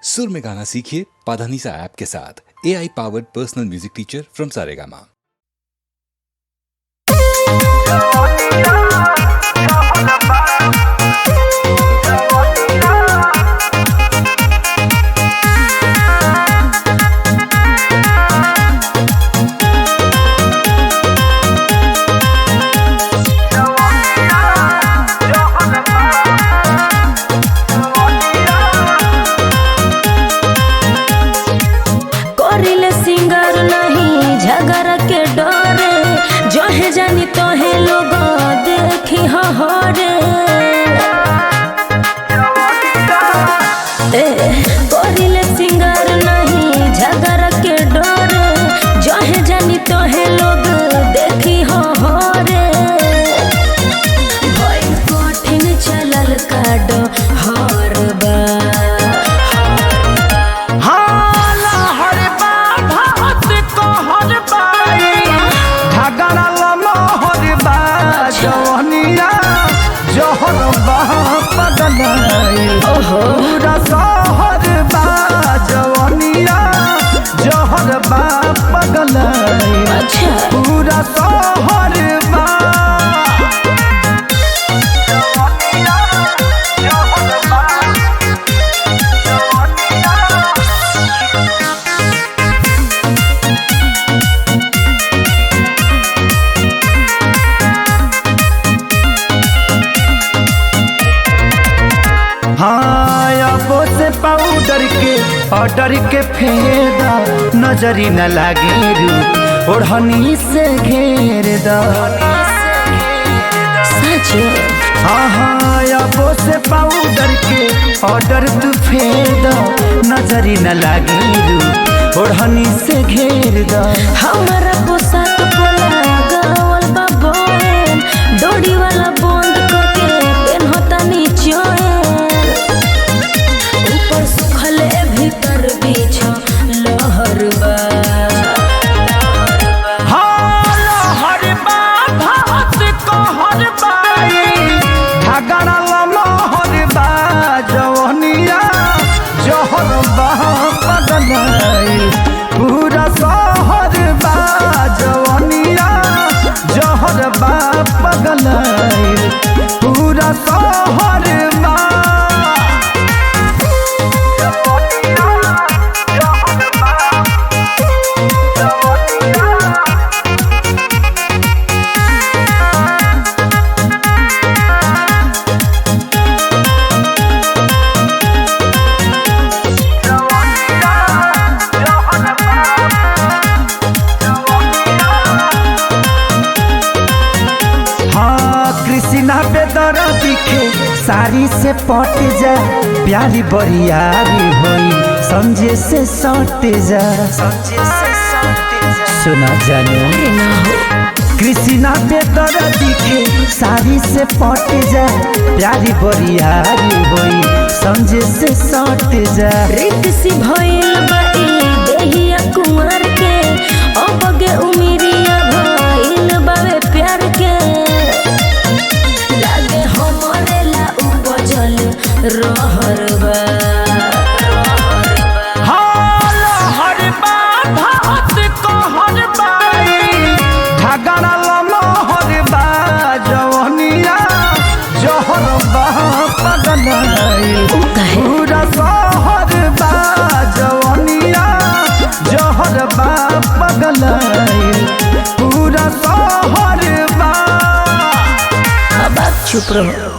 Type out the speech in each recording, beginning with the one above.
सुर में गाना सीखिए पाधानीसा ऐप के साथ। AI powered personal music teacher from Saregama. जानी तो है लोग देखी हरे कोरिले सिंगर नहीं झगड़ के डरे जो है जानी तो है लोग देखी हरे भाई कठिन चलल काडो हर पूरा शहर बा जवनिया जहर बा पगल पूरा शहर बा पाउडर के ऑर्डर के फेदा नजरी न लागे रू ओढ़नी से घेर दा से पाउडर के ऑर्डर तू फेदा नजरी न लागे रू ओढ़नी से घेर दा हमारा पोशाक गावल बाबोन डोरी वाला बंद करके पेनहता नीचे सुखले भीतर बीच लहर बा लहर बा भात कहर बा झगड़ा लहर बा जवनिया जहर बा पगल पूरा शहर बा जवनिया जहर बा पगल पूरा शहर बा सारी से पट जा प्यारी बरियारी होई समझे से सट जा सुना जानो कृष्णा बेदर दिखे सारी से पट जा प्यारी बरियारी होई समझे से सट जा रिक्सी भइल बाई देहिया कुंवर के अबगे उमिरिया भइल बावे प्यार के लागे हमरे ला उपजल रहर बा लहर बा भात कहर बा झगड़ा लहर बा जवनिया जहर बा पगल पूरा शहर बा जवनिया जहर बा पगल पूरा शहर बा। अब आप चुप रहो।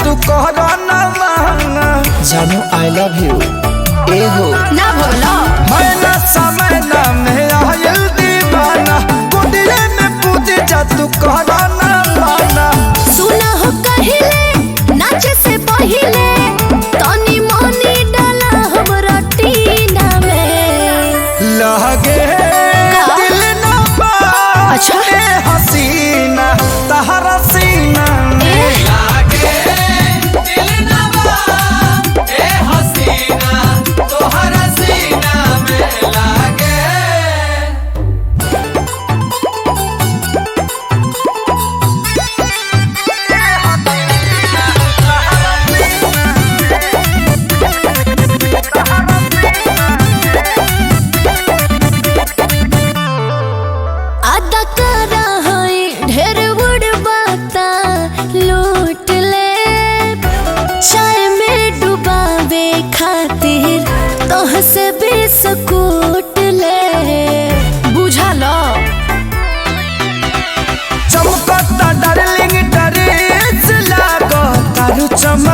तू कहना मांगा जानू आई लव यू ए हो ना बोलो मैं ना समय ना मैं आयल दीवाना कुदिए में कूद जा तू कहना मांगा सुना हो कहिले नाचे से पहिले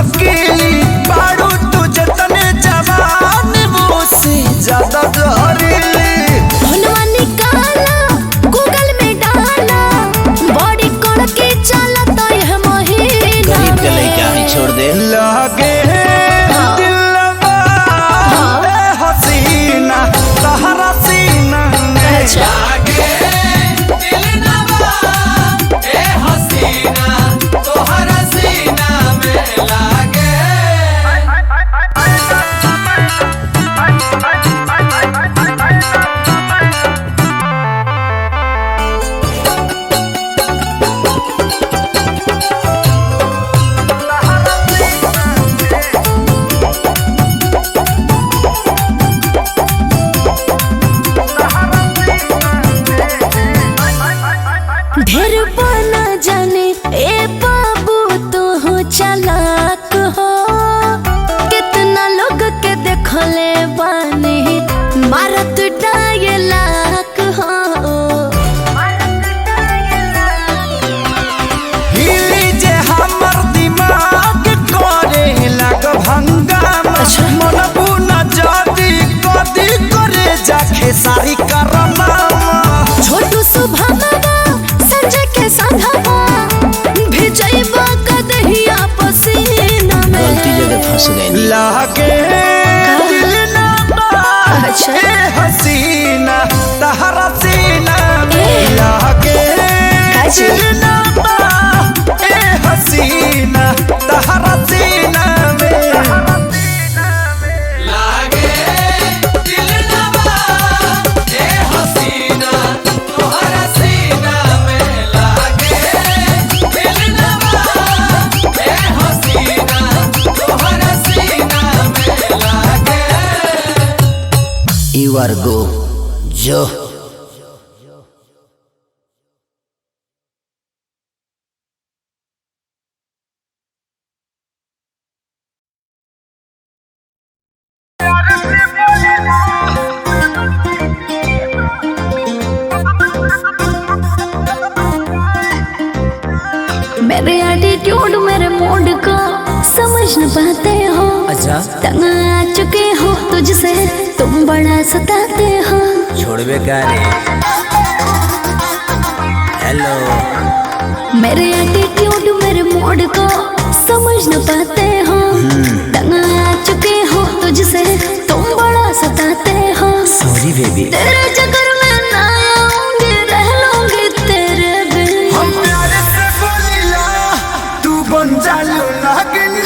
मुश्किल बारू तू जतने जवान वो से ज्यादा जहरीली फोनवा निकाला गूगल में डाला बॉडी कोड के चला तो यह महीना गरीब के लइका ही छोड़ दे लागे दिलवा हसीना तहरा सीना में अच्छा ढेर बना जाने ए बाबू तू हो चालाक हो कितना लोग के देखले बानी मारत डायलाक हो हिली जे हमर दिमाग करे लग भंगामा मन बुना जादी कदी करे जाके सारी करनामा छोटू सुभामा संजय के संघवा भेजैबा कदहिया पसीना में गलती जगह फंस गई लागे अच्छा ए हसीना तहरा सीना में लागे ए हसीना तहरा सीना में You are go जो मेरे एटीट्यूड मेरे मूड को समझ न पाते हो अच्छा तंग आ चुके हो तुझसे तुम बड़ा सताते हो छोड़बे का रे हेलो मेरे एटीट्यूड मेरे मूड को समझ न पाते हो तंग आ चुके हो तुझसे तुम बड़ा सताते हो सॉरी बेबी तेरे चक्कर में ना आऊंगी रह लूंगी तेरे बिन हम प्यार से बोलिला तू बन जालू नागिन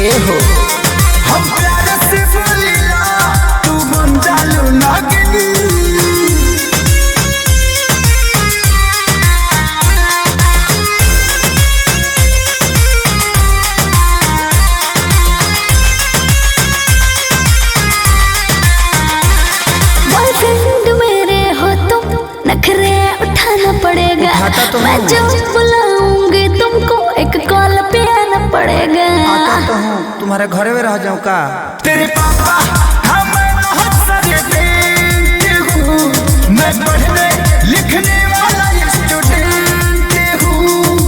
ए हो हम प्यार से बोलिला तू बन जालू नागिन बॉयफ्रेंड मेरे हो तुम नखरे उठाना पड़ेगा उठाता तो मैं हूँ। जब बुलाऊंगी तुमको एक कॉल पे आना पड़ेगा तो हूँ तुम्हारे घर में रह जाऊँ का तेरे पापा हमें बहुत सारे देते हूँ मैं पढ़ने लिखने वाला स्टूडेंट हूँ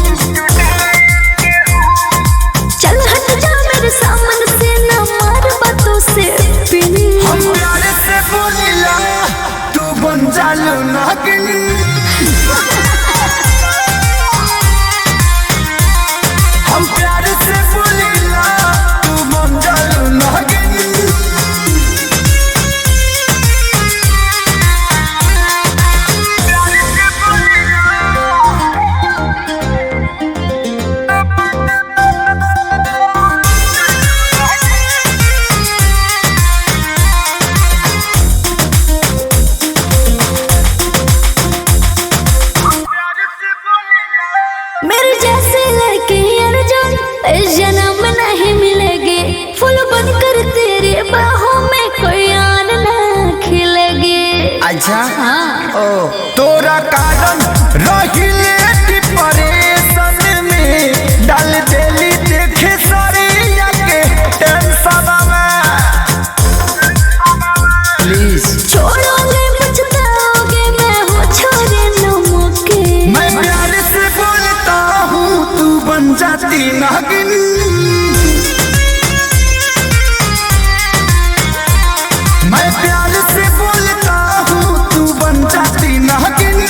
चल हट जा मेरे सामने से ना मार बातों से पिन हम प्यार से बोलिला तू बन जालू नागिन हम प्यार से बोलिला तू बन जालू नागिन मेरे जैसे लड़के अर्जुन इस जन्म में नहीं मिलेंगे फूल बनकर तेरे बाहों में कोई आन ना खिलेगी अच्छा हाँ ओ तोरा कारण रहिले डिप्रेशन में डाल देली देखे सारी के टेंशन में प्लीज छोड़ोगे पछताओगे मैं हूँ छोरे नमके मैं प्यार से बोलता हूँ बन जाती नागिन। मैं प्यार से बोलता हूँ तू बन जाती नागिन।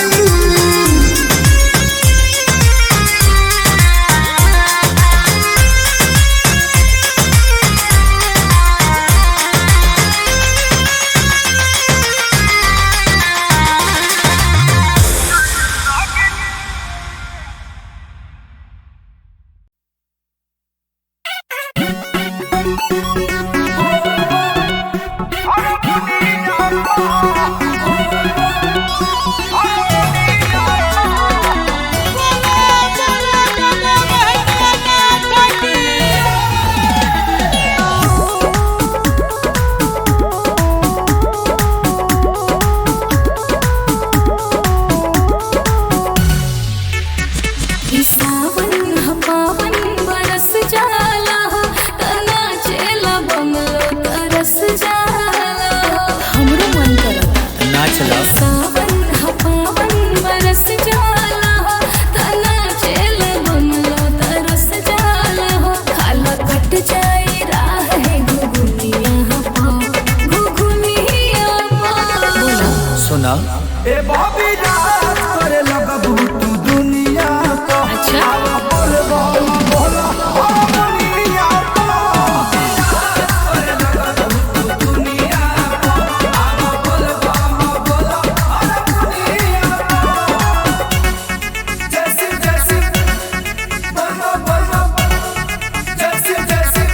ए बॉबी रात करे लगबू तू दुनिया को। अच्छा बोल बोल बोला दुनिया को। करे लगबू तू दुनिया को। बोल बोल बोला दुनिया को। जैसे जैसे बोल बोल जैसे जैसे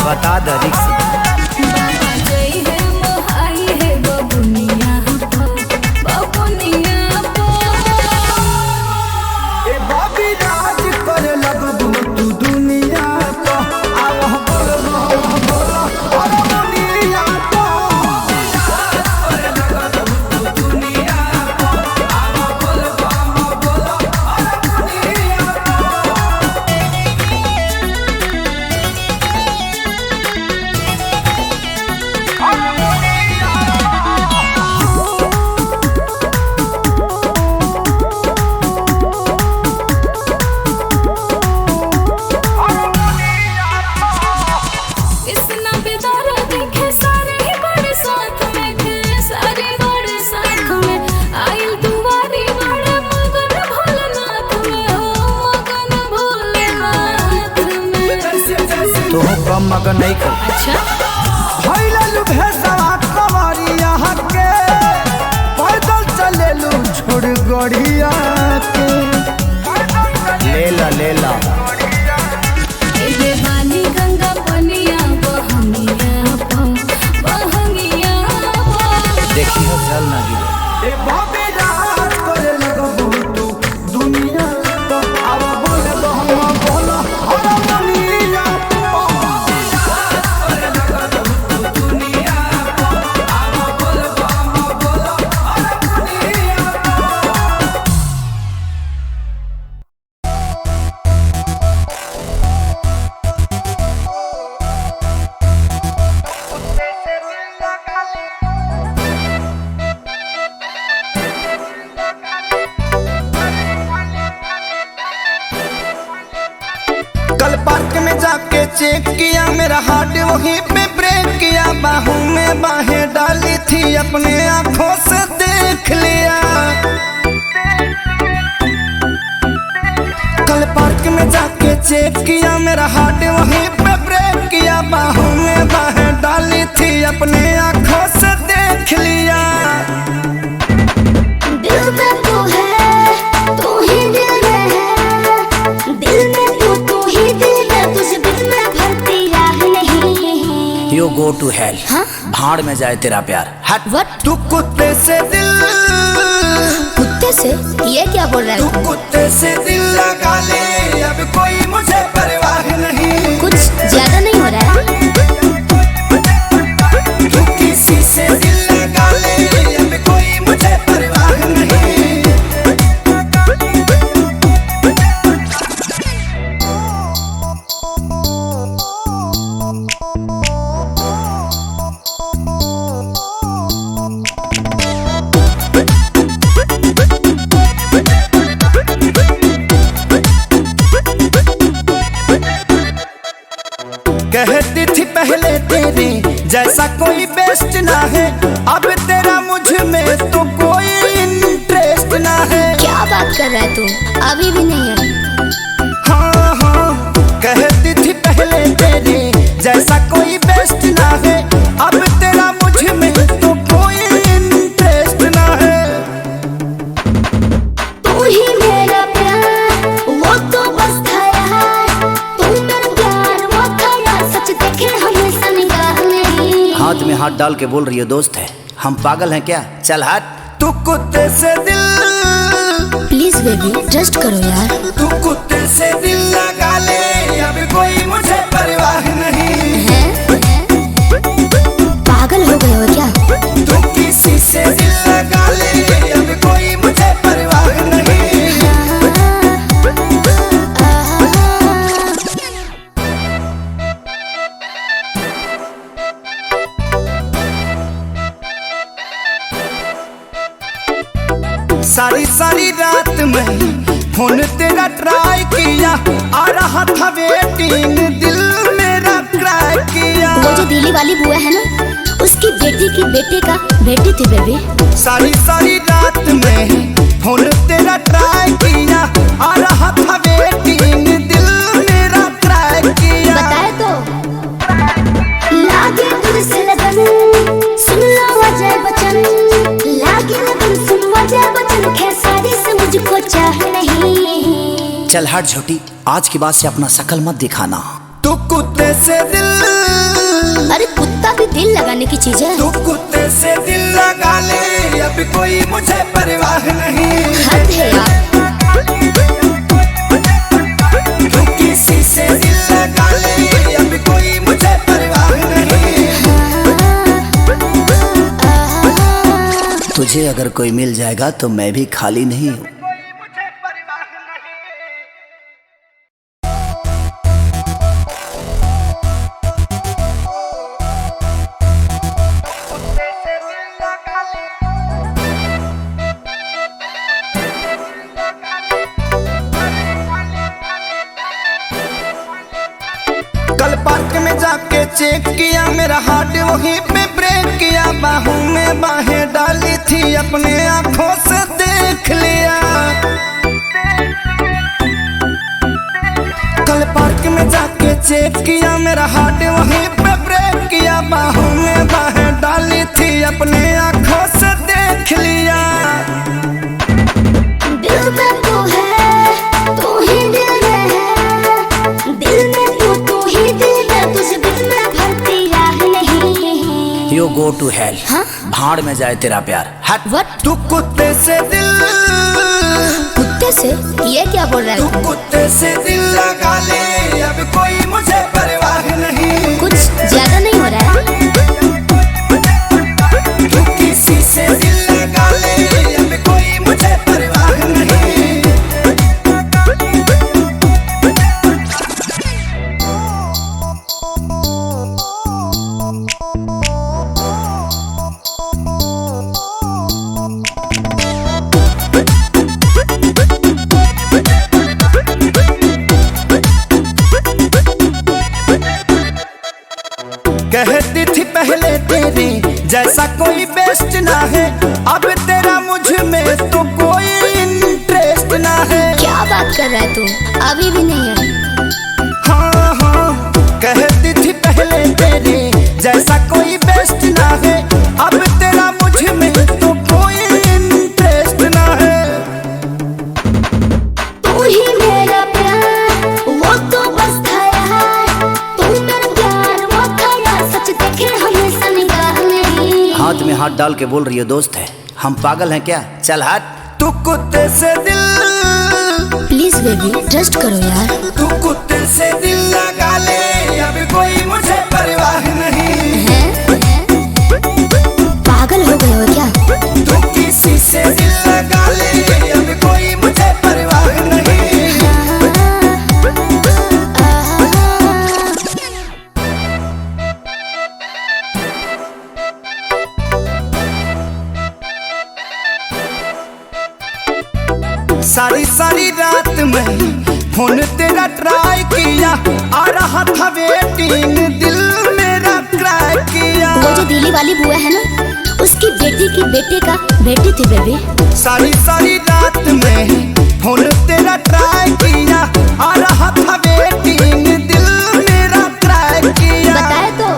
बता दरिक मगन नहीं कर। अच्छा भइललु भेसवा कवरिया के पैदल चलेलु छोड़ गड़िया के। लेला ए देवानी गंगा पनिया बहंगिया बहंगिया देखी हो चल ना गिरे। ए बाबे रात करे लगबू तू दुनिया को। अब बोल बोला दुनिया पार्क में जाके चेक किया मेरा हार्ट वहीं पे ब्रेक किया। बाहों में बाहें डाली थी अपने आंखों से देख लिया। कल पार्क में जाके चेक किया मेरा हार्ट वहीं पे ब्रेक किया। बाहों में बाहें डाली थी अपने आंखों से देख लिया। दिल में तू है तू ही दिल में है। दिल में तू ही दिल में तुझे बिन में भरती राह नहीं। You go to hell। हाँ? भाड़ में जाए तेरा प्यार। हट What? तू कुत्ते से दिल से ये क्या बोल रहा तू है? कुत्ते से दिल लगा ले, अब कोई मुझे परवाह नहीं। कुछ ज्यादा नहीं हो रहा है? तू किसी से दिल लगा ले, अब कोई मुझे परवाह नहीं। कहती थी पहले तेरे जैसा कोई बेस्ट ना है, अब तेरा मुझ में तो कोई इंटरेस्ट ना है। क्या बात कर रहा है तू? अभी भी नहीं है? हाँ हाँ, कहती थी पहले तेरे जैसा कोई बेस्ट ना है, अब तेरा मुझ में तो कोई इंटरेस्ट ना है। तू ही मेरा प्यार, वो तो बस था यार। तू मेरा प्यार, वो था यार। सच देखे हमेशा निगाह में। हाथ में हाथ डाल के बोल रही है दोस्त है, हम पागल हैं क्या? चल हट। तू कुत्ते से दिल, प्लीज बेबी ट्रस्ट करो यार। तू कुत्ते से दिल लगा ले, अब कोई मुझे परवाह नहीं। पागल हो गए हो क्या? तू किसी से दिल लगा ले, अब कोई मुझे परवाह नहीं। सारी सारी रात में फोन तेरा ट्राई किया, आ रहा था वेटिंग, दिल मेरा क्राई किया। वो जो दिल्ली वाली बुआ है ना, उसकी बेटी की बेटे का बेटी थी बेबी। सारी सारी रात में फोन तेरा ट्राई किया, आ रहा था वेटिंग, दिल मेरा क्राई किया। बताए तो लागे तुझसे लगन, सुन लो अजय बच्चन। लागे लगन, सुन अजय बच्चन। खेसारी से मुझको चाह नहीं। चल हट झोटी, आज के बाद से अपना शकल मत दिखाना। तू कुत्ते से दिल, अरे कुत्ता भी दिल लगाने की चीज है। तू कुत्ते से दिल लगा ले, अब कोई मुझे परवाह नहीं। हद है यार। तू किसी से दिल लगा ले, अब कोई मुझे परवाह नहीं। तुझे अगर कोई मिल जाएगा तो मैं भी खाली नहीं हूँ। कल पार्क में जाके चेक किया, मेरा हार्ट वहीं पे ब्रेक किया। बाहों में बाहें डाली थी, अपने आंखों से देख लिया। कल पार्क में जाके चेक किया, मेरा हार्ट वहीं पे ब्रेक किया। बाहों में बाहें डाली थी, अपने आंखों से देख लिया। दिल में तू है, तू ही दिल में है। दिल में तू ही दिल में। तुझे दिल में भरती राह नहीं। You go to hell। हाँ? भाड़ में जाए तेरा प्यार। हट। What? तू कुत्ते से दिल, कुत्ते से ये क्या बोल रहा तू है? कुत्ते से दिल लगा ले, अब कोई मुझे परवाह नहीं। कुछ ज्यादा नहीं हो रहा है? तू किसी से दिल लगा ले, अब कोई मुझे परवाह नहीं। कहती थी पहले तेरे जैसा कोई बेस्ट ना है, अब तेरा मुझ में तो कोई इंटरेस्ट ना है। क्या बात कर रहा है तू? अभी भी नहीं है? हाँ हाँ, कहती थी पहले तेरे जैसा कोई बेस्ट ना है, अब तेरा मुझ में तो कोई इंटरेस्ट ना है। तू ही मेरा प्यार, वो तो बस था यार। तू मेरा प्यार, वो था यार। सच देखे हमेशा निगाह में। हाथ में हाथ डाल के बोल रही है दोस्त है, हम पागल हैं क्या? चल हट। तू कुत्ते से दिल, प्लीज बेबी ट्रस्ट करो यार। तू कुत्ते से दिल लगा ले, अब कोई मुझे परवाह नहीं है? पागल हो गए हो क्या? तू किसी से दिल लगा ले, अब कोई मुझे परवाह नहीं। सारी सारी रात में फोन तेरा ट्राई किया, आ रहा था वेटिंग, दिल मेरा क्राई किया। वो जो दिल्ली वाली बुआ है ना, उसकी बेटी की बेटे का बेटी थी बेबी। सारी सारी रात में फोन तेरा ट्राई किया, आ रहा था वेटिंग, दिल मेरा क्राई किया। बताए तो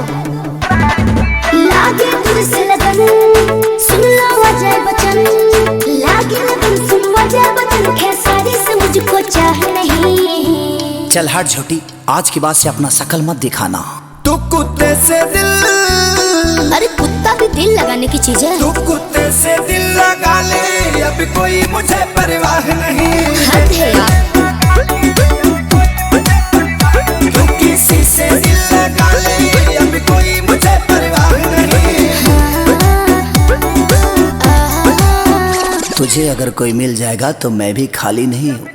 लागे तुझसे लगन, सुन लो अजय बच्चन, लागे लगन सुन अजय बच्चन, खेसारी से मुझको चाह नहीं। चल हट झोटी, आज के बाद से अपना शकल मत दिखाना। तू कुत्ते से दिल, अरे कुत्ता भी दिल लगाने की चीज है। तू कुत्ते से दिल लगा ले, अब कोई मुझे परवाह नहीं। हद है यार। तू किसी से दिल लगा ले, अब कोई मुझे परवाह नहीं। तुझे अगर कोई मिल जाएगा तो मैं भी खाली नहीं हूँ।